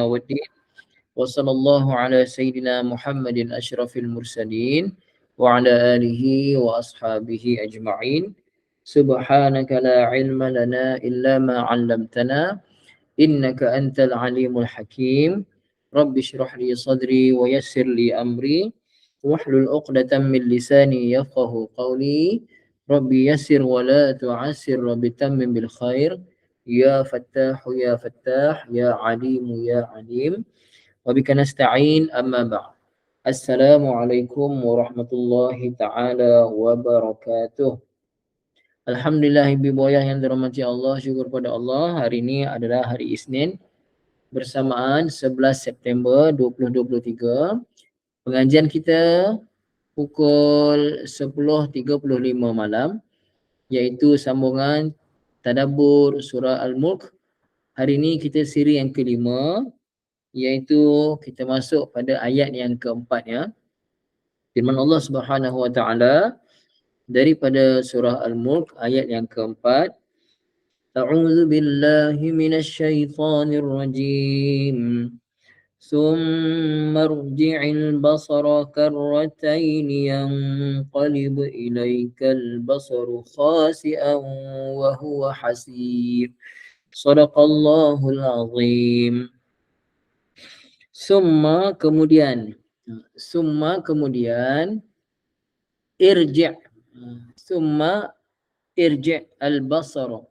والدين وصلى الله على سيدنا محمد أشرف المرسلين وعلى آله وأصحابه أجمعين سبحانك لا علم لنا إلا ما علمتنا إنك أنت العليم الحكيم رب اشرح لي صدري ويسر لي أمري واحلل عقدة من لساني يفقه قولي رب يسر ولا تعسر رب تمم بالخير يا فتاح يا فتاح يا عليم يا عليم وبك نستعين أما بعد السلام عليكم ورحمة الله تعالى وبركاته. Alhamdulillah ibu ayah yang dirahmati Allah, syukur pada Allah. Hari ini adalah hari Isnin bersamaan 11 September 2023. Pengajian kita pukul 10.35 malam, iaitu sambungan tadabbur surah Al-Mulk. Hari ini kita siri yang kelima, iaitu kita masuk pada ayat yang keempat ya. Firman Allah Subhanahu wa taala daripada surah Al-Mulk ayat yang keempat. A'udzu billahi minasy syaithanir rajim. ثم ارجع البصر كرتين ينقلب إليك البصر خاسئا وهو حسير صدق الله العظيم. Summa kemudian irji' summa irji' al-basara.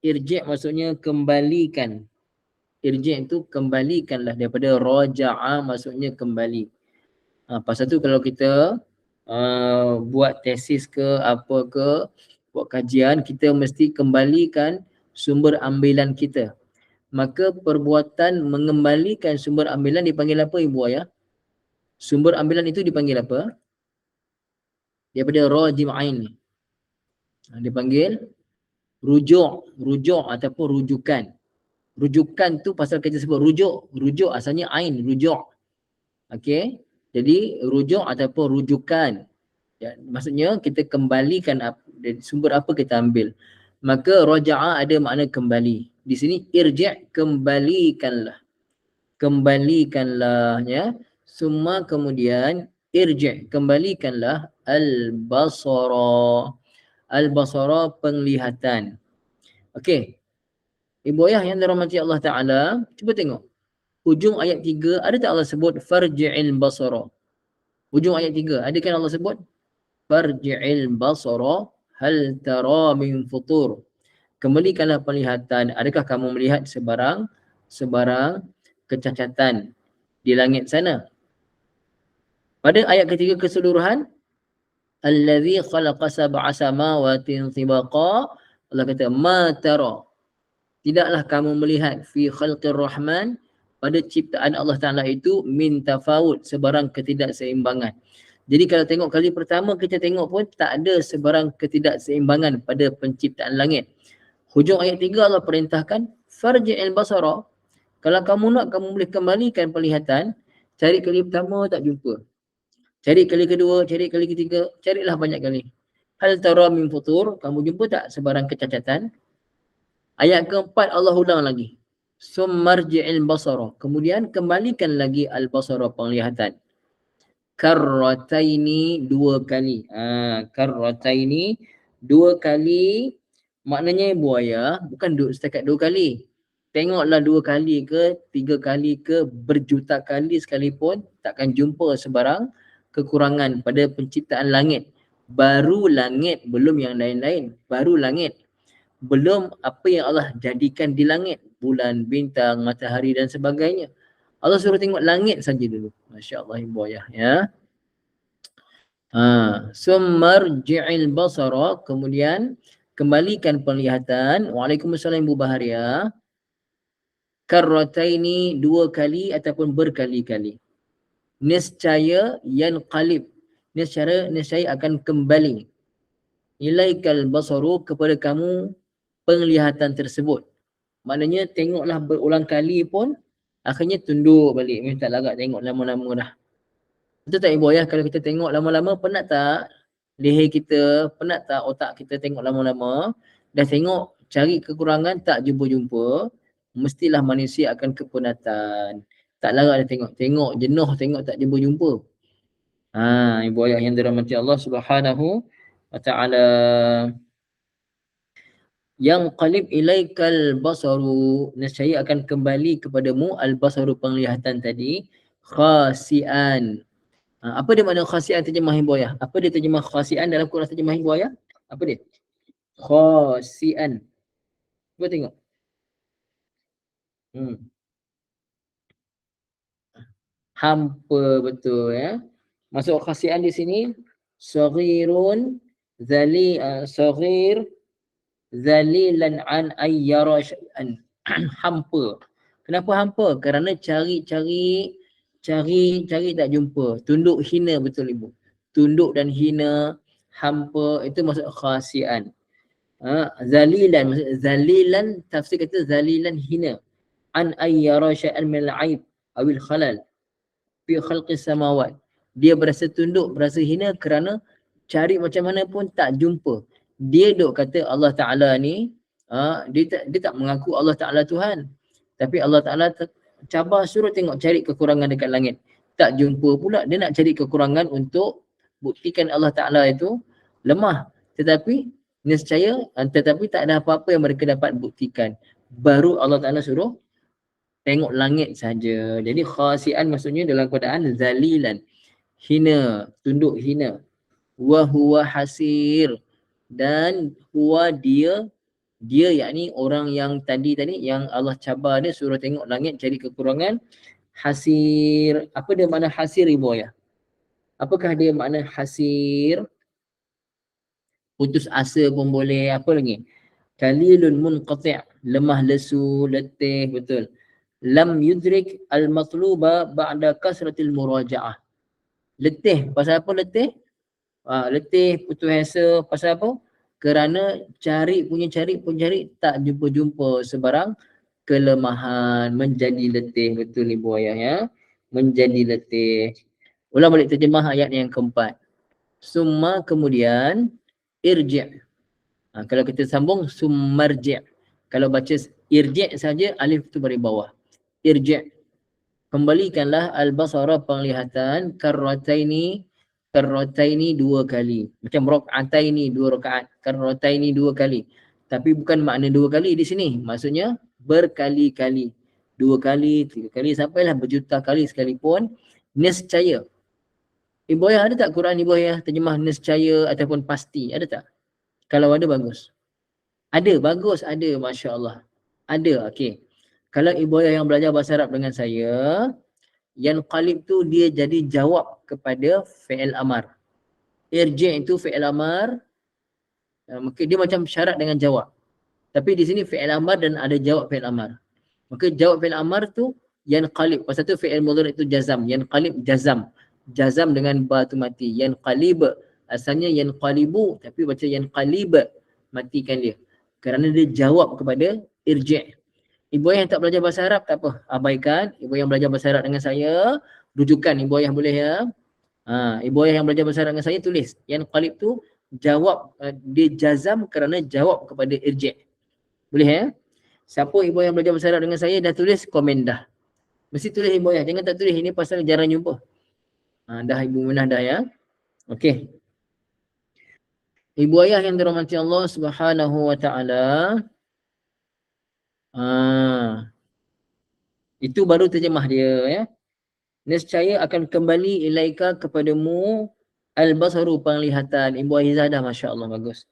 Irji' maksudnya kembalikan. Irji' itu kembalikanlah, daripada raja'a maksudnya kembali. Pasal tu kalau kita buat tesis ke apa ke, buat kajian, kita mesti kembalikan sumber ambilan kita. Maka perbuatan mengembalikan sumber ambilan dipanggil apa ibu ayah? Sumber ambilan itu dipanggil apa? Daripada rajim ain. Dipanggil rujuk ataupun rujukan. Rujukan tu pasal kita sebut rujuk asalnya ain, rujuk. Okey. Jadi rujuk ataupun rujukan. Ya, maksudnya kita kembalikan sumber apa kita ambil. Maka raja'a ada makna kembali. Di sini irji' kembalikanlah ya. Summa kemudian irji' kembalikanlah al-basara penglihatan. Okey. Ibu ayah yang dirahmati Allah Ta'ala, cuba tengok. Hujung ayat 3, ada tak Allah sebut farji'il basara? Hujung ayat 3, ada kan Allah sebut farji'il basara hal tara min futur? Kembalikanlah penglihatan, adakah kamu melihat sebarang kecacatan di langit sana? Pada ayat ketiga keseluruhan, allazi khalaqa sab'a samawatin tibaqa, Allah kata ma tara, tidaklah kamu melihat fi khalqir rahman, pada ciptaan Allah Ta'ala itu min tafawut, sebarang ketidakseimbangan. Jadi kalau tengok kali pertama kita tengok pun tak ada sebarang ketidakseimbangan pada penciptaan langit. Hujung ayat 3 Allah perintahkan farji'il basara. Kalau kamu nak, kamu boleh kembalikan penglihatan. Cari kali pertama tak jumpa, cari kali kedua, cari kali ketiga, carilah banyak kali. Hal tara min futur, kamu jumpa tak sebarang kecacatan? Ayat keempat Allah ulang lagi. Summarji'il basara. Kemudian kembalikan lagi al-basara penglihatan. Karrataini, dua kali. Karrataini, dua kali. Maknanya buaya bukan setakat dua kali. Tengoklah dua kali ke, tiga kali ke, berjuta kali sekalipun, takkan jumpa sebarang kekurangan pada penciptaan langit. Baru langit, belum yang lain-lain. Baru langit. Belum apa yang Allah jadikan di langit. Bulan, bintang, matahari dan sebagainya. Allah suruh tengok langit saja dulu. Masya Allah ibu ayah ya. Summarji'il basara, kemudian kembalikan penglihatan. Waalaikumsalam Ibu Baharia. Karrataini, dua kali ataupun berkali-kali. Niscaya yanqalib, niscaya akan kembali. Ilaikal basaru, kepada kamu penglihatan tersebut. Maknanya tengoklah berulang kali pun akhirnya tunduk balik, minta lagak tengok lama-lama dah. Betul tak ibu ayah? Kalau kita tengok lama-lama, penat tak leher kita, penat tak otak kita tengok lama-lama? Dah tengok cari kekurangan tak jumpa-jumpa, mestilah manusia akan kepenatan. Tak larat dia tengok jenuh, tengok tak jumpa-jumpa. Ibu ayah yang dirahmati Allah Subhanahu wa taala. Yang qalib ilaikal basaru, nescaya akan kembali kepadamu al-basaru, penglihatan tadi, khasian. Apa dia makna khasian terjemah ibu ayah? Apa dia terjemah khasian dalam Quran terjemah ibu ayah? Apa dia? Khasian. Cuba tengok. Hampa, betul ya. Masuk khasian di sini, saghirun saghir zalilan an ayyara syai'an. Hampa. Kenapa hampa? Kerana cari tak jumpa. Tunduk hina, betul ibu. Tunduk dan hina, hampa, itu maksud khasian. Zalilan, maksud zalilan, tafsir kata zalilan hina. An ayyara syai'an min al-aib awil khalal fi khalqis samawat. Dia berasa tunduk, berasa hina kerana cari macam mana pun tak jumpa. Dia duk kata Allah Ta'ala ni, dia tak mengaku Allah Ta'ala Tuhan. Tapi Allah Ta'ala cabar suruh tengok cari kekurangan dekat langit. Tak jumpa pula, dia nak cari kekurangan untuk buktikan Allah Ta'ala itu lemah. Tetapi nescaya, tetapi tak ada apa-apa yang mereka dapat buktikan. Baru Allah Ta'ala suruh tengok langit saja. Jadi khasian maksudnya dalam keadaan zalilan, hina, tunduk hina. Wa huwa hasir, dan huwa dia yakni orang yang tadi yang Allah cabar dia suruh tengok langit cari kekurangan. Hasir, apa dia makna hasir ibu ayah? Apakah dia makna hasir? Putus asa pun boleh, apa lagi? Qalilun munqati', lemah lesu, letih, betul. Lam yudrik al-matluba ba'da kasratil muraja'ah. Letih, pasal apa letih? Letih, putus asa, pasal apa? Kerana cari tak jumpa-jumpa sebarang kelemahan, menjadi letih. Betul ibu ayah ya, menjadi letih. Ulang balik terjemah ayat yang keempat. Summa, kemudian, irji'. Kalau kita sambung, summarji'. Kalau baca irji' saja, alif tu baris bawah. Irji', kembalikanlah al-basara, penglihatan, karrataini dua kali. Macam rak'ataini, dua rakaat. Karrataini, dua kali. Tapi bukan makna dua kali di sini. Maksudnya berkali-kali. Dua kali, tiga kali, sampailah berjuta kali sekalipun. Nescaya. Ibu ayah ada tak Quran ibu ayah terjemah nescaya ataupun pasti? Ada tak? Kalau ada, bagus. Ada, bagus, ada. Masya Allah. Ada, okey. Kalau ibu ayah yang belajar bahasa Arab dengan saya, yang qalib tu dia jadi jawab kepada fi'il amar. Irji' itu fi'il amar, maka dia macam syarat dengan jawab. Tapi di sini fi'il amar dan ada jawab fi'il amar. Maka jawab fi'il amar tu yang qalib. Pasal tu fi'il mudhari' itu jazam. Yang qalib jazam. Jazam dengan ba tu mati. Yang qalib, asalnya yang qalibu, tapi baca yang qalib, matikan dia. Kerana dia jawab kepada irji'. Ibu ayah yang tak belajar bahasa Arab, tak apa, abaikan. Ibu yang belajar bahasa Arab dengan saya, rujukan ibu ayah boleh ya. Ibu ayah yang belajar bahasa Arab dengan saya, tulis. Yang qalib tu jawab, dia jazam kerana jawab kepada irji'. Boleh ya? Siapa ibu yang belajar bahasa Arab dengan saya dah tulis, komen dah. Mesti tulis ibu ayah, jangan tak tulis, ini pasal jarang jumpa. Dah ibu Munah dah ya. Okey. Ibu ayah yang dirahmati Allah Subhanahu wa taala. Itu baru terjemah dia ya. Nescaya akan kembali ilaika kepadamu al-basaru, penglihatan. Ibu Aizah dah, masya-Allah, bagus.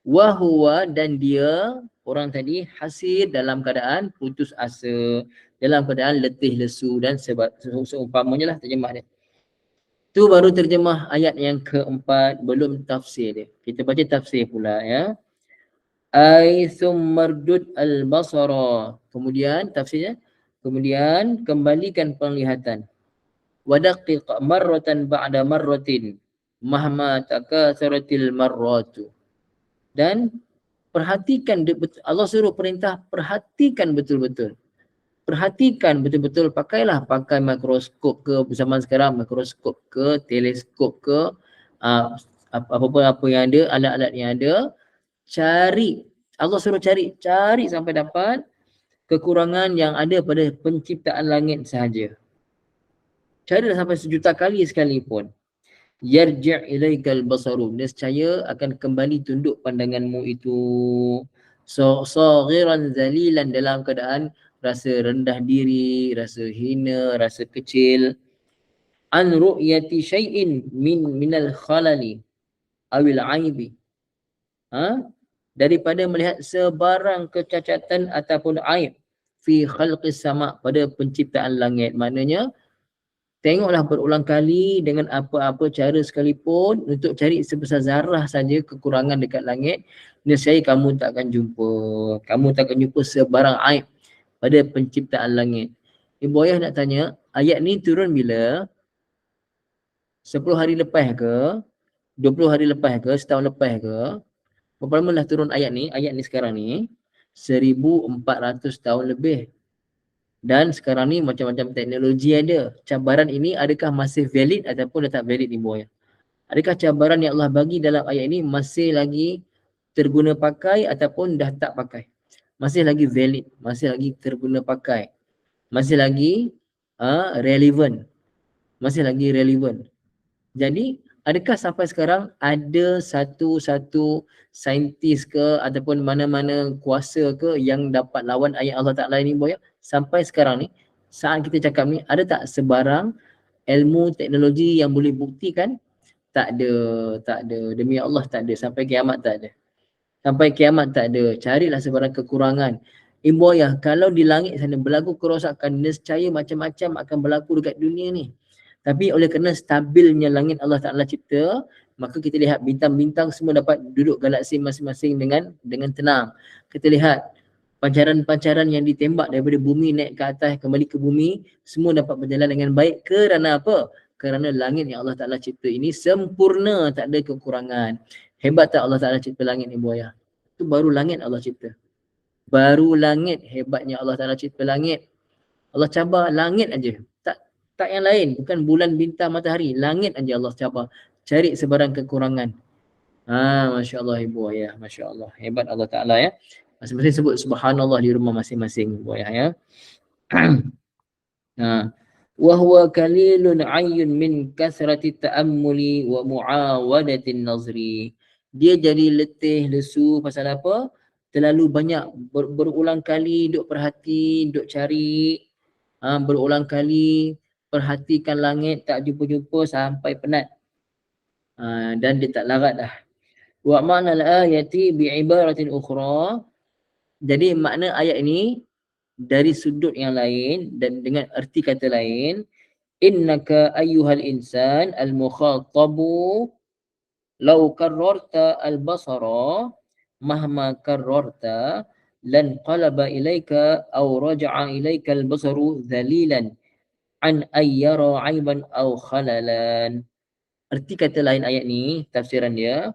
Wa huwa, dan dia orang tadi hasir, dalam keadaan putus asa, dalam keadaan letih lesu dan seumpamanya lah terjemah dia. Tu baru terjemah ayat yang keempat, belum tafsir dia. Kita baca tafsir pula ya. Ai summardud al-basara. Kemudian tafsirnya, kemudian kembalikan penglihatan. Wadaqiq marratan ba'da marratin mahma takasaratil marratu. Dan perhatikan, Allah suruh perintah perhatikan betul-betul. Perhatikan betul-betul, pakailah, pakai mikroskop ke zaman sekarang, mikroskop ke teleskop ke apa yang ada, alat-alat yang ada, cari. Allah suruh cari sampai dapat. kekurangan yang ada pada penciptaan langit sahaja. Cara sampai sejuta kali sekalipun. Yarji' ilaikal basaru, nescaya akan kembali tunduk pandanganmu itu. Saghiran zalilan, dalam keadaan rasa rendah diri, rasa hina, rasa kecil. An ru'yati syai'in minal khalali awil aibi. Daripada melihat sebarang kecacatan ataupun aib fi khalqis sama, pada penciptaan langit. Maknanya tengoklah berulang kali dengan apa-apa cara sekalipun untuk cari sebesar zarah saja kekurangan dekat langit, nescaya kamu tak akan jumpa. Kamu tak akan jumpa sebarang aib pada penciptaan langit. Ibu ayah nak tanya, ayat ni turun bila? 10 hari lepas ke? 20 hari lepas ke? Setahun lepas ke? Berapa lama dah turun ayat ni? Ayat ni sekarang ni 1400 tahun lebih. Dan sekarang ni macam-macam teknologi ada. Cabaran ini adakah masih valid ataupun dah tak valid ibu ayah? Adakah cabaran yang Allah bagi dalam ayat ini masih lagi terguna pakai ataupun dah tak pakai? Masih lagi valid, masih lagi terguna pakai, masih lagi relevan, masih lagi relevan. Jadi adakah sampai sekarang ada satu saintis ke ataupun mana-mana kuasa ke yang dapat lawan ayat Allah Ta'ala ini boya? Sampai sekarang ni, saat kita cakap ni, ada tak sebarang ilmu teknologi yang boleh buktikan? Tak ada. Demi Allah tak ada. Sampai kiamat tak ada. Sampai kiamat tak ada. Carilah sebarang kekurangan. Ibu ayah, kalau di langit sana berlaku kerosakan, nescaya macam-macam akan berlaku dekat dunia ni. Tapi oleh kerana stabilnya langit Allah Ta'ala cipta, maka kita lihat bintang-bintang semua dapat duduk galaksi masing-masing dengan tenang. Kita lihat pancaran-pancaran yang ditembak daripada bumi naik ke atas, kembali ke bumi, semua dapat berjalan dengan baik. Kerana apa? Kerana langit yang Allah Ta'ala cipta ini sempurna, tak ada kekurangan. Hebat tak Allah Ta'ala cipta langit ni ibu ayah? Itu baru langit Allah cipta. Baru langit, hebatnya Allah Ta'ala cipta langit. Allah cabar langit aja. Tak yang lain, bukan bulan, bintang, matahari. Langit aja Allah cabar. Cari sebarang kekurangan. Masya Allah ibu ayah. Masya Allah. Hebat Allah Ta'ala ya. Masing-masing sebut subhanallah di rumah masing-masing ibu ayah ya. Wa huwa kalilun ayyun min kasrati ta'ammuli wa mu'awadatin nazri. Dia jadi letih, lesu pasal apa? Terlalu banyak berulang kali duk perhati, duk cari, berulang kali perhatikan langit, tak jumpa-jumpa sampai penat. Dan dia tak larat dah. Wa ma'na al-ayati bi'ibaratin ukhra. Jadi makna ayat ini dari sudut yang lain dan dengan erti kata lain, innaka ayyuhal insan al-mukhatabu law karrarta al-basara mahma karrarta lan qalaba ilaika aw raja'a ilaika al-basaru dhalilan an ayyara aiban aw khalalan. Erti kata lain ayat ni, tafsiran dia,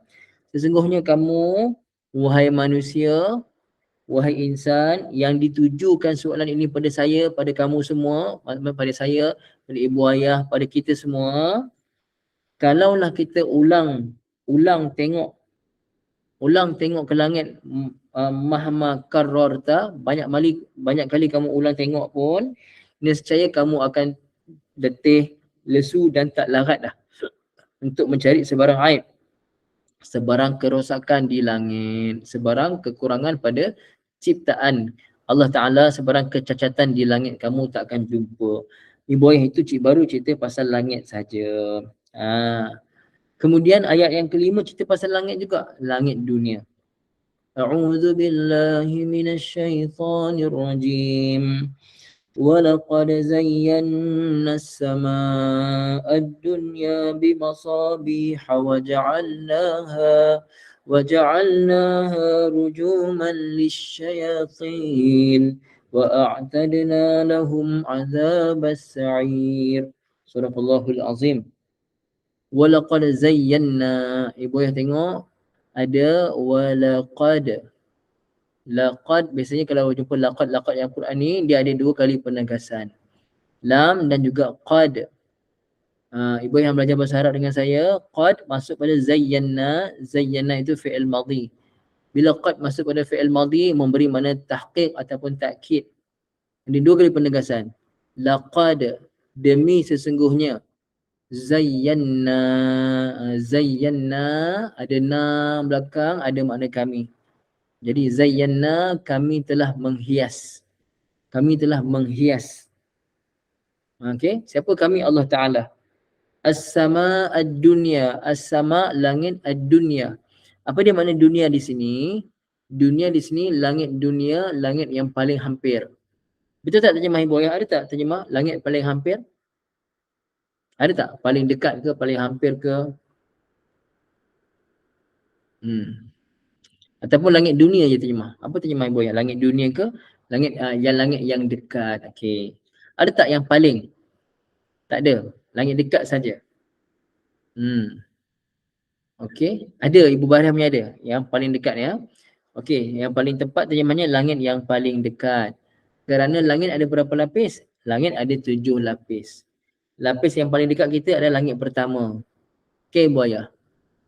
sesungguhnya kamu, wahai manusia, wahai insan, yang ditujukan soalan ini pada saya, pada kamu semua, pada saya, pada ibu ayah, pada kita semua, kalaulah kita ulang tengok ke langit, mahma karrarta, banyak kali kamu ulang tengok pun, nescaya kamu akan letih, lesu dan tak larat dah untuk mencari sebarang aib, sebarang kerosakan di langit, sebarang kekurangan pada ciptaan Allah Ta'ala, sebarang kecacatan di langit kamu tak akan jumpa. Ibu ayah itu baru cerita pasal langit saja. Kemudian ayat yang kelima cerita pasal langit juga, langit dunia. A'udzu billahi minasy syaithanir rajim. وَلَقَدْ زَيَّنَّا السَّمَاءَ الدُّنْيَا بِمَصَابِيحَ وَجَعَلْنَاهَا رُجُومًا لِلشَّيَاطِينِ وَأَعْتَدْنَا لَهُمْ عَذَابَ السَّعِيرِ. Surahul Azim. وَلَقَدْ زَيَّنَّا. Ibu ayah tengok ada walaqad. Laqad, biasanya kalau jumpa laqad yang Quran ni, dia ada dua kali penegasan. Lam dan juga qad. Ibu yang belajar bahasa Arab dengan saya, qad masuk pada zayyana. Zayyana itu fi'il madhi. Bila qad masuk pada fi'il madhi, memberi makna tahqiq ataupun ta'kid. Ada 2 kali penegasan. Laqad, demi sesungguhnya. Zayyanna ada na belakang, ada makna kami. Jadi zayyanna, kami telah menghias. Kami telah menghias. Okey, siapa kami? Allah Taala. As-sama ad-dunya, as-sama langit ad-dunya. Apa dia makna dunia di sini? Dunia di sini langit dunia, langit yang paling hampir. Betul tak terjemah Ibu Ayah? Ada tak terjemah langit paling hampir? Ada tak? Paling dekat ke, paling hampir ke? Ataupun langit dunia je terjemah. Apa terjemah Ibu Ayah? Langit dunia ke? Langit yang dekat. Okey. Ada tak yang paling? Tak ada. Langit dekat saja. Okey. Ada, Ibu Bariah punya ada. Yang paling dekat ya. Okey, yang paling tepat terjemahnya langit yang paling dekat. Kerana langit ada berapa lapis? Langit ada 7 lapis. Lapis yang paling dekat kita adalah langit pertama. Okey, Ibu Ayah.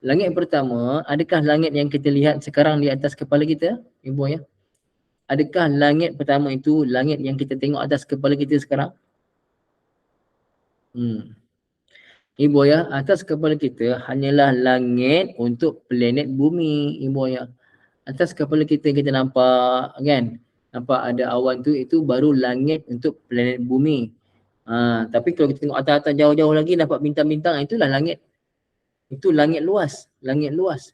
Langit pertama, adakah langit yang kita lihat sekarang di atas kepala kita, Ibu Ayah? Adakah langit pertama itu langit yang kita tengok atas kepala kita sekarang? Ibu Ayah, atas kepala kita hanyalah langit untuk planet bumi, Ibu Ayah. Atas kepala kita nampak kan, nampak ada awan tu, itu baru langit untuk planet bumi. Tapi kalau kita tengok atas-atas jauh-jauh lagi nampak bintang-bintang, itulah langit. Itu langit luas, langit luas.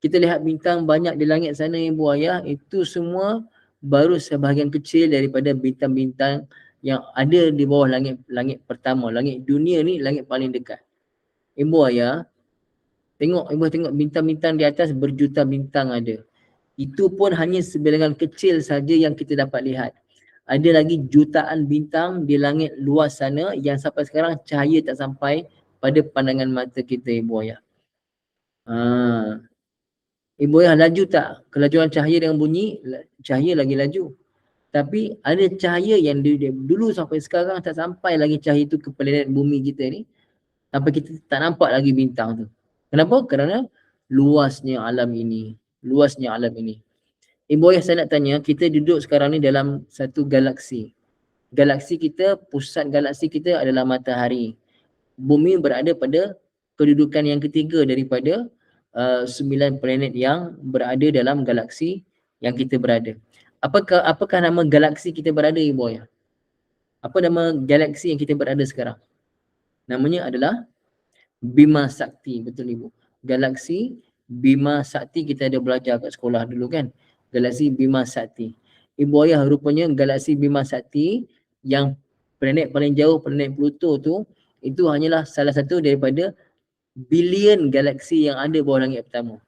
Kita lihat bintang banyak di langit sana, Ibu Ayah, itu semua baru sebahagian kecil daripada bintang-bintang yang ada di bawah langit pertama. Langit dunia ni langit paling dekat. Ibu Ayah, Ibu tengok bintang-bintang di atas, berjuta bintang ada. Itu pun hanya sebilangan kecil saja yang kita dapat lihat. Ada lagi jutaan bintang di langit luas sana yang sampai sekarang cahaya tak sampai pada pandangan mata kita, Ibu Ayah. Ibu Ayah, laju tak kelajuan cahaya dengan bunyi? Cahaya lagi laju. Tapi ada cahaya yang dulu sampai sekarang tak sampai lagi cahaya tu ke planet bumi kita ni. Sampai kita tak nampak lagi bintang tu. Kenapa? Kerana luasnya alam ini. Luasnya alam ini. Ibu Ayah, saya nak tanya, kita duduk sekarang ni dalam satu galaksi. Galaksi kita, pusat galaksi kita adalah matahari. Bumi berada pada kedudukan yang ketiga daripada 9 planet yang berada dalam galaksi yang kita berada. Apakah nama galaksi kita berada, Ibu Ayah? Apa nama galaksi yang kita berada sekarang? Namanya adalah Bima Sakti. Betul, Ibu. Galaksi Bima Sakti, kita ada belajar kat sekolah dulu kan. Galaksi Bima Sakti. Ibu Ayah, rupanya galaksi Bima Sakti yang planet paling jauh, planet Pluto tu, itu hanyalah salah satu daripada bilion galaksi yang ada bawah langit pertama.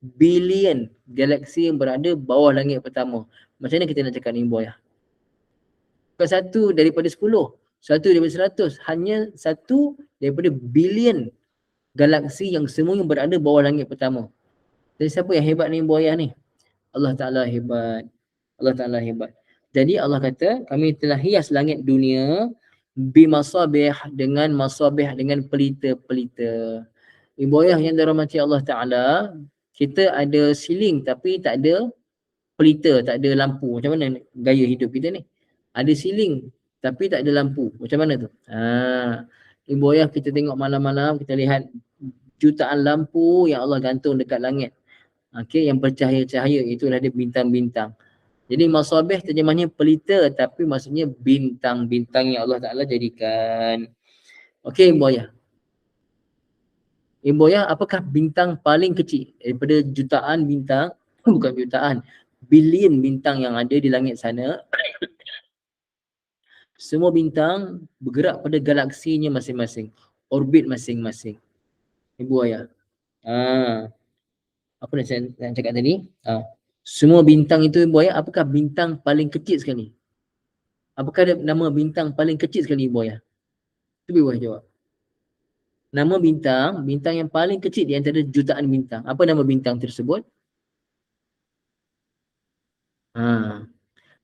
Bilion galaksi yang berada bawah langit pertama. Macam mana kita nak cakap ni, Ibu Ayah? Bukan satu daripada 10, satu daripada 100, hanya satu daripada bilion galaksi yang semuanya berada bawah langit pertama. Jadi siapa yang hebat ni, Ibu Ayah ni? Allah Ta'ala hebat. Allah Ta'ala hebat. Jadi Allah kata, kami telah hias langit dunia bimasabih, dengan masabih, dengan pelita-pelita. Ibu Ayah yang dirahmati Allah Ta'ala, kita ada siling tapi tak ada pelita, tak ada lampu. Macam mana gaya hidup kita ni? Ada siling tapi tak ada lampu. Macam mana tu? Ibu Ayah, kita tengok malam-malam, kita lihat jutaan lampu yang Allah gantung dekat langit. Okey, yang bercahaya-cahaya, itulah dia bintang-bintang. Jadi masabih terjemahnya pelita, tapi maksudnya bintang-bintang yang Allah Ta'ala jadikan. Okey, Ibu Ayah. Ibu Ayah, apakah bintang paling kecil daripada jutaan bintang? Bukan jutaan, bilion bintang yang ada di langit sana. Semua bintang bergerak pada galaksinya masing-masing, orbit masing-masing. Ibu Ayah. Apa nak saya cakap tadi? Semua bintang itu, Ibu Ayah, apakah bintang paling kecil sekali? Apakah ada nama bintang paling kecil sekali, Ibu Ayah? Cuba Ibu Ayah jawab. Nama bintang yang paling kecil di antara jutaan bintang. Apa nama bintang tersebut?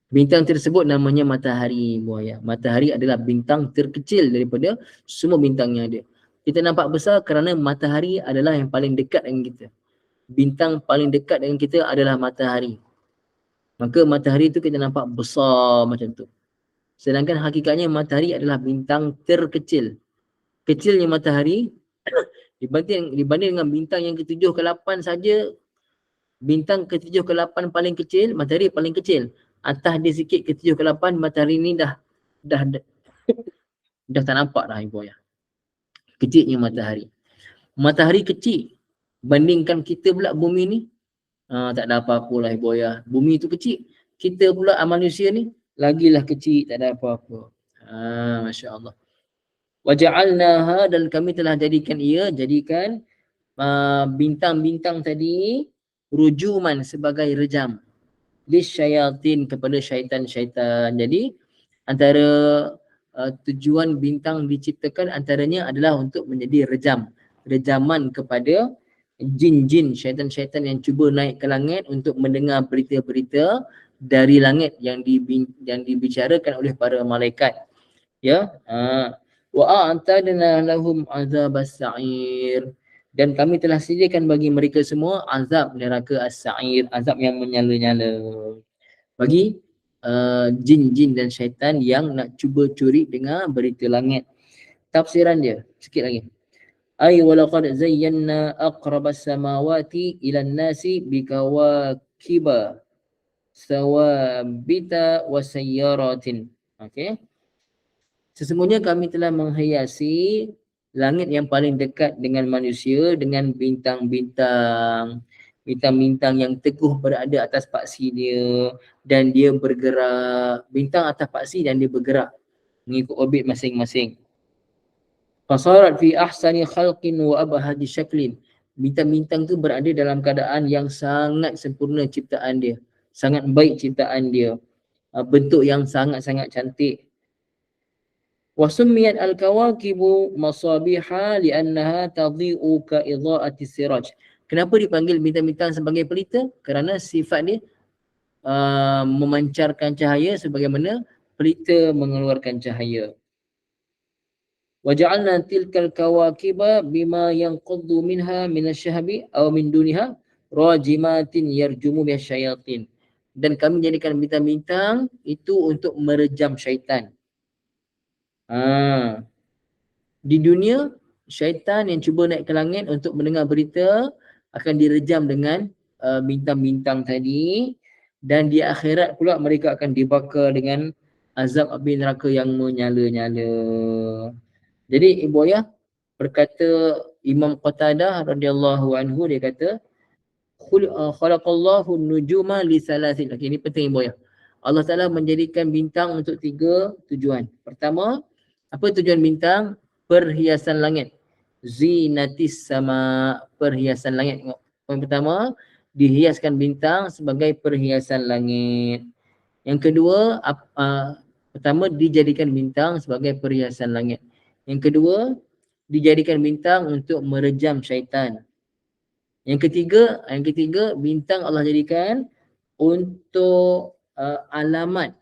Bintang tersebut namanya matahari, Ibu Ayah. Matahari adalah bintang terkecil daripada semua bintang yang ada. Kita nampak besar kerana matahari adalah yang paling dekat dengan kita. Bintang paling dekat dengan kita adalah matahari. Maka matahari tu kita nampak besar macam tu. Sedangkan hakikatnya matahari adalah bintang terkecil. Kecilnya matahari dibanding dengan bintang yang ke-7 ke-8 saja, bintang ke-7 ke-8 paling kecil, matahari paling kecil. Atas dia sikit ke-7 ke-8, matahari ni dah tak nampak dah ibu ayah. Kecilnya matahari. Matahari kecil. Bandingkan kita pula bumi ni, tak ada apa-apa lah ibu ayah. Bumi tu kecil. Kita pula manusia ni, lagilah kecil, tak ada apa-apa. Masya Allah. Waja'alnaha, dan kami telah jadikan bintang-bintang tadi rujuman sebagai rejam lisyayatin, kepada syaitan-syaitan. Jadi antara tujuan bintang diciptakan antaranya adalah untuk menjadi rejaman kepada jin-jin, syaitan-syaitan yang cuba naik ke langit untuk mendengar berita-berita dari langit yang dibicarakan oleh para malaikat. Ya, wa a'tadna lahum azabas sa'ir, dan kami telah sediakan bagi mereka semua azab neraka as-sa'ir, azab yang menyala-nyala bagi jin-jin dan syaitan yang nak cuba curi dengar berita langit. Tafsiran dia sikit lagi. Ay walaqad zayyana aqrabas samawati ila an-nasi bikawakiba sawabita wa sayyaratin. Okey. Sesungguhnya kami telah menghiasi langit yang paling dekat dengan manusia dengan bintang-bintang. Bintang-bintang yang teguh berada atas paksi dia dan dia bergerak. Bintang atas paksi dan dia bergerak mengikut orbit masing-masing. Fasarat fi ahsani khalqin wa abhadi syaklin. Bintang-bintang tu berada dalam keadaan yang sangat sempurna ciptaan dia. Sangat baik ciptaan dia. Bentuk yang sangat-sangat cantik. Wasumiyat al-kawakibu masabiha li'annaha tadhi'u ka'idha'ati siraj. Kenapa dipanggil bintang-bintang sebagai pelita? Kerana sifat dia memancarkan cahaya sebagaimana pelita mengeluarkan cahaya. Waja'alna tilkal kawakiba bima yanquddu minha minasyahbi aw min duniha rajimatin yarjumu biasyayatin. Dan kami jadikan bintang-bintang itu untuk merejam syaitan. Di dunia, syaitan yang cuba naik ke langit untuk mendengar berita akan direjam dengan bintang-bintang tadi, dan di akhirat pula mereka akan dibakar dengan azab api neraka yang menyala-nyala. Jadi ibu ayah, berkata Imam Qatadah radhiyallahu anhu, dia kata khalaqallahu nujuma li salasin. Okey, ini penting ibu ayah. Allah Ta'ala menjadikan bintang untuk 3 tujuan. Pertama, apa tujuan bintang? Perhiasan langit. Zinatis sama, perhiasan langit. Yang pertama, dihiaskan bintang sebagai perhiasan langit. Yang kedua, pertama dijadikan bintang sebagai perhiasan langit. Yang kedua, dijadikan bintang untuk merejam syaitan. Yang ketiga, bintang Allah jadikan untuk alamat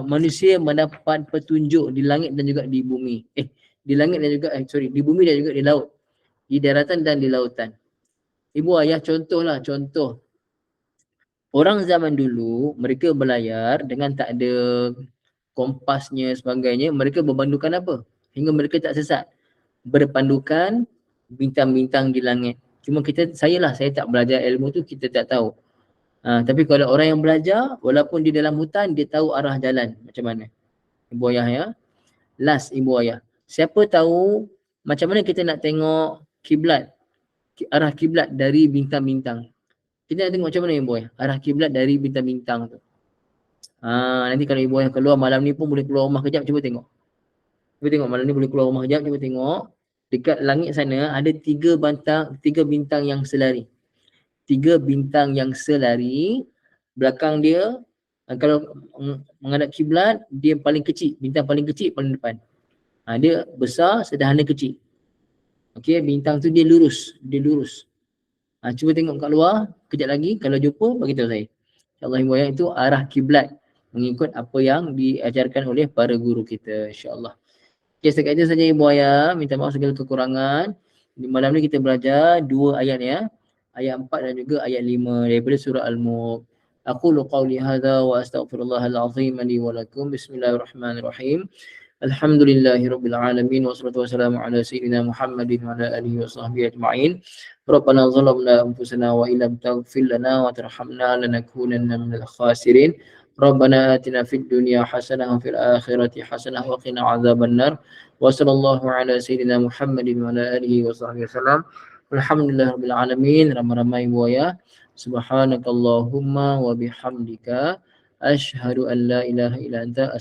manusia mendapat petunjuk di langit dan juga di bumi. Di bumi dan juga di laut. Di daratan dan di lautan. Ibu ayah, contoh. Orang zaman dulu, mereka berlayar dengan tak ada kompasnya sebagainya. Mereka berpandukan apa? Hingga mereka tak sesat. Berpandukan bintang-bintang di langit. Cuma saya tak belajar ilmu tu, kita tak tahu. Tapi kalau orang yang belajar, walaupun di dalam hutan, dia tahu arah jalan macam mana. Ibu ayah ya. Last ibu ayah. Siapa tahu macam mana kita nak tengok kiblat, arah kiblat dari bintang-bintang. Kita nak tengok macam mana ibu ayah? Arah kiblat dari bintang-bintang tu. Nanti kalau ibu ayah keluar malam ni pun boleh keluar rumah kejap, cuba tengok. Cuba tengok malam ni boleh keluar rumah kejap, cuba tengok. Dekat langit sana ada 3 bintang yang selari. 3 bintang yang selari. Belakang dia, kalau menghadap kiblat, dia paling kecil. Bintang paling kecil paling depan. Dia besar, sederhana, kecil. Okey, bintang tu dia lurus. Cuba tengok kat luar, kejap lagi. Kalau jumpa, beritahu saya. InsyaAllah ibu ayah, itu arah kiblat. Mengikut apa yang diajarkan oleh para guru kita. InsyaAllah. Okay, setakat itu saja ibu ayah. Minta maaf segala kekurangan. Di malam ni kita belajar 2 ayat ya. Ayat 4 dan juga ayat 5 daripada surah Al-Mulk. Aqulu qawli hadza wa astaghfirullahal azim li wa lakum. Bismillahirrahmanirrahim. Alhamdulillahirabbil alamin wassalatu wassalamu ala sayyidina Muhammadin wa ala alihi wa sahbihi ajma'in. Rabbana zalamna anfusana wa illam taghfir lana wa tarhamna lanakunanna minal khasirin. Rabbana atina fid dunya hasanah wa fil akhirati hasanah wa qina adzabannar. Wa sallallahu ala sayyidina Muhammadin wa ala alihi wa sahbihi wasallam. Alhamdulillahirabbil alamin. Ramai-ramai buaya. Subhanakallahumma wa bihamdika asyhadu an la ilaha illa anta